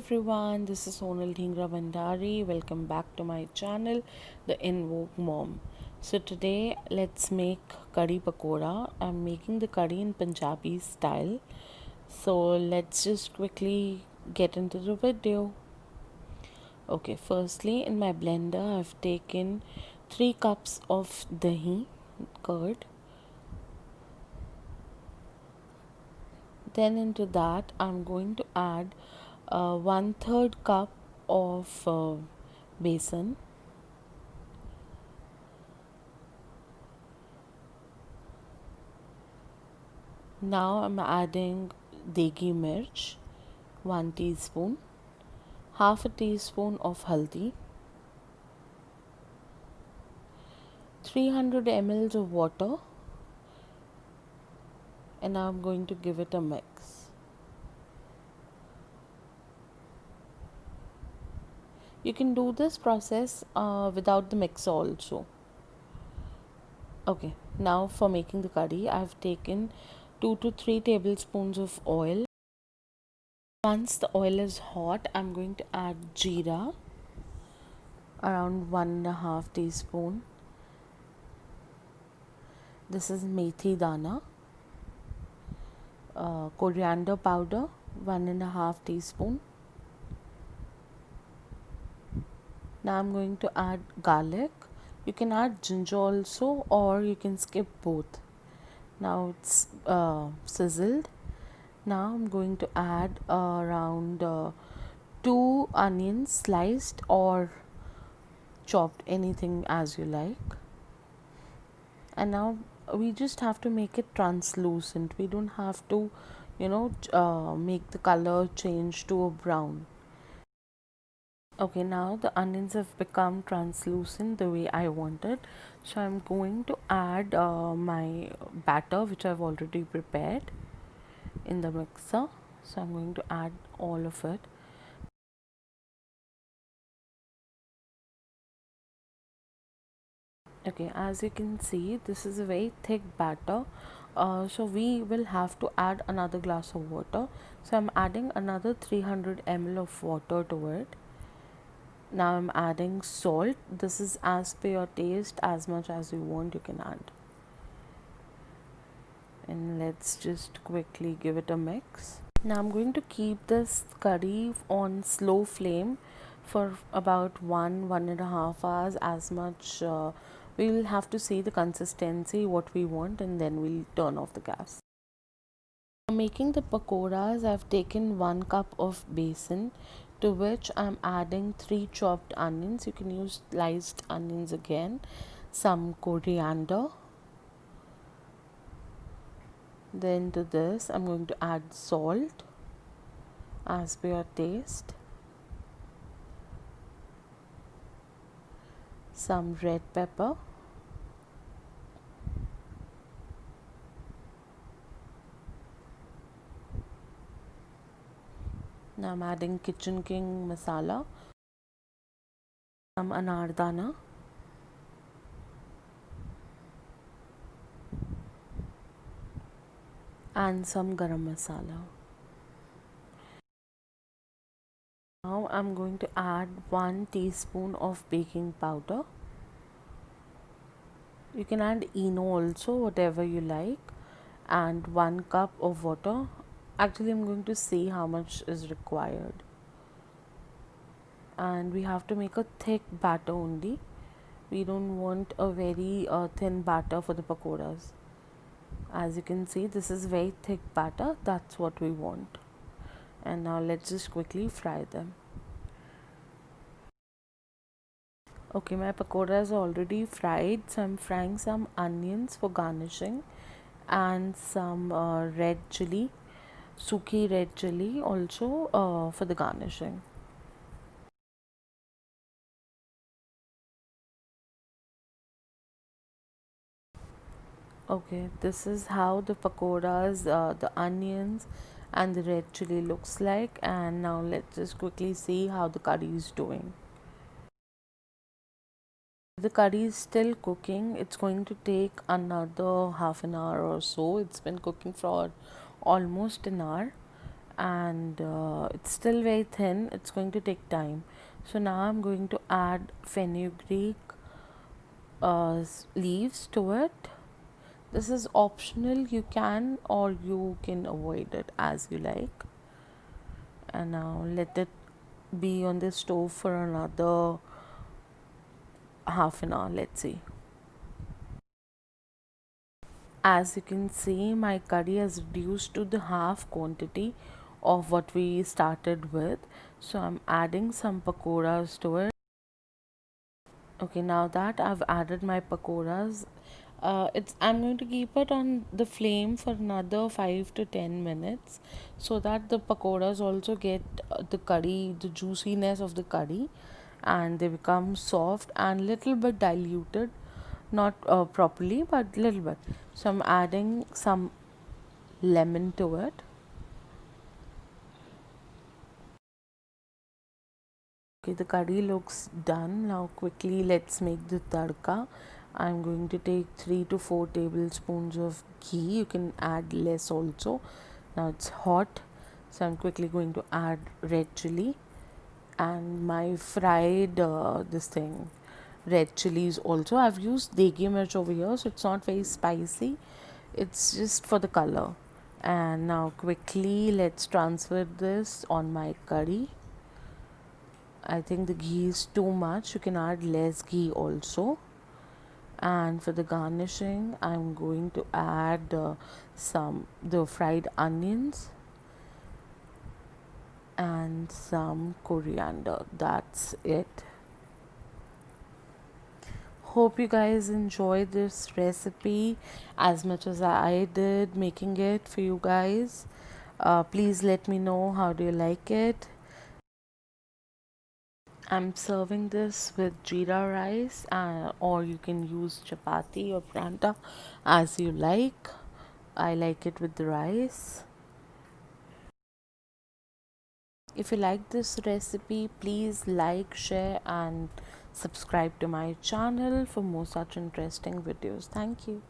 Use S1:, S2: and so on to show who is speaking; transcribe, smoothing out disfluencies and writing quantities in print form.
S1: everyone, this is Sonal Dhingra Bandari. Welcome back to my channel, the In Vogue Mom. So today let's make curry pakoda. I'm making the curry in Punjabi style. So let's just quickly get into the video. Okay, firstly in my blender I've taken 3 cups of dahi, curd. Then into that I'm going to add 1/3 cup of besan. Now I'm adding degi mirch, 1 teaspoon, half a teaspoon of haldi, 300 ml of water, and now I'm going to give it a mix. You can do this process without the mix also. Okay, now for making the curry, I've taken 2 to 3 tablespoons of oil. Once the oil is hot, I'm going to add jeera, around 1.5 teaspoon. This is methi dana, coriander powder, 1.5 teaspoon. Now I'm going to add garlic. You can add ginger also, or you can skip both. Now it's sizzled. Now I'm going to add around 2 onions sliced or chopped, anything as you like. And now we just have to make it translucent. We don't have to make the color change to a brown. Okay, now the onions have become translucent the way I wanted. So I'm going to add my batter which I've already prepared in the mixer. So I'm going to add all of it. Okay, as you can see, this is a very thick batter. So we will have to add another glass of water. So I'm adding another 300 ml of water to it. Now I'm adding salt. This is as per your taste, as much as you want you can add. And let's just quickly give it a mix. Now I'm going to keep this curry on slow flame for about 1.5 hours, as much we will have to see the consistency what we want, and then we'll turn off the gas. For making the pakoras, I've taken 1 cup of besan, to which I'm adding 3 chopped onions. You can use sliced onions again, some coriander. Then to this I'm going to add salt as per your taste, some red pepper, now I'm adding kitchen king masala, some anardana, and some garam masala. Now I'm going to add 1 teaspoon of baking powder. You can add Eno also, whatever you like, and 1 cup of water. Actually I'm going to see how much is required. And we have to make a thick batter only. We don't want a very thin batter for the pakoras. As you can see, this is very thick batter. That's what we want. And now let's just quickly fry them. Okay, my pakoras are already fried, so I'm frying some onions for garnishing and some red chili, suki red chili also for the garnishing. Okay, this is how the pakoras, the onions and the red chili looks like. And now let's just quickly see how the curry is doing. The curry is still cooking. It's going to take another half an hour or so. It's been cooking for almost an hour, and it's still very thin. It's going to take time. So now I'm going to add fenugreek leaves to it. This is optional, you can or you can avoid it as you like. And now let it be on the stove for another half an hour. Let's see. As you can see, my curry has reduced to the half quantity of what we started with. So I'm adding some pakoras to it. Okay, now that I've added my pakoras, it's I'm going to keep it on the flame for another 5 to 10 minutes, so that the pakoras also get the curry, the juiciness of the curry, and they become soft and little bit diluted, not properly, but little bit. So I'm adding some lemon to it. Okay, the curry looks done. Now quickly let's make the tadka. I'm going to take 3 to 4 tablespoons of ghee. You can add less also. Now it's hot, so I'm quickly going to add red chili and my fried this thing red chilies also. I've used degi mirch over here, so it's not very spicy. It's just for the color. And now quickly let's transfer this on my curry. I think the ghee is too much. You can add less ghee also. And for the garnishing, I'm going to add some the fried onions and some coriander. That's it. Hope you guys enjoy this recipe as much as I did making it for you guys. Please let me know how do you like it. I'm serving this with jeera rice, or you can use chapati or pranta as you like. I like it with the rice. If you like this recipe, please like, share, and subscribe to my channel for more such interesting videos. Thank you.